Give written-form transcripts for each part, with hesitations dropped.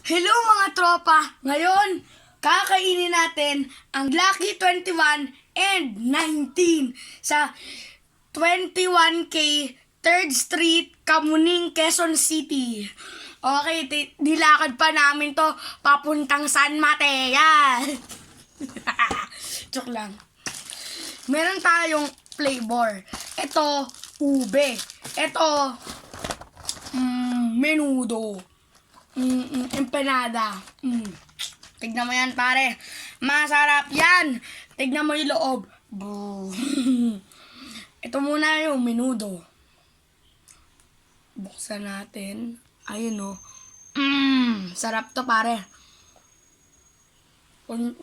Hello mga tropa! Ngayon, kakainin natin ang Lucky 21 and 19 sa 21K 3rd Street, Kamuning, Quezon City. Okay, dilakad pa namin to papuntang San Mateo. Joke lang. Meron tayong flavor. Ito, ube. Ito, menudo. Empanada. Tignan mo yan, pare. Masarap yan. Tignan mo yung loob. Ito muna yung menudo. Buksan natin. Ayun o. Sarap to, pare.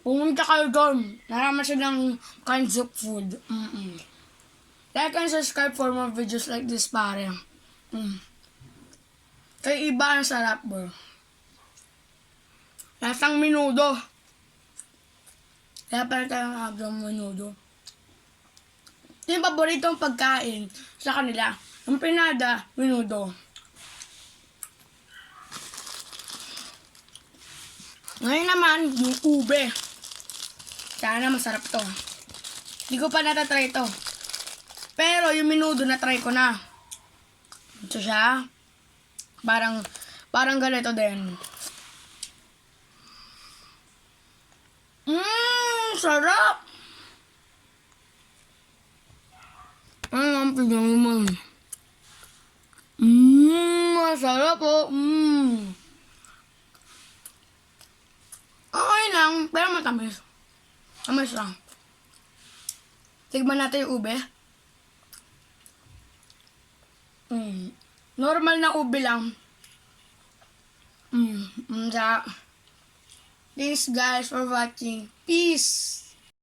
Pumunta kayo doon. Narama silang kinds of food. Like and subscribe for more videos like this, pare. Kaya iba ang sarap, bro. Lasang menudo. Kaya pala tayong hagang menudo. Ito yung paboritong pagkain sa kanila. Empanada, menudo. Ngayon naman, yung ube. Sana masarap to. Hindi ko pa natatry to. Pero yung menudo na-try ko na. Ito siya. Parang ganito din. Sarap! Ang tignan naman. Masarap po. Okay lang, pero matamis. Tamis lang. Tignan natin yung ube. Normal na ube lang. Thanks guys for watching. Peace!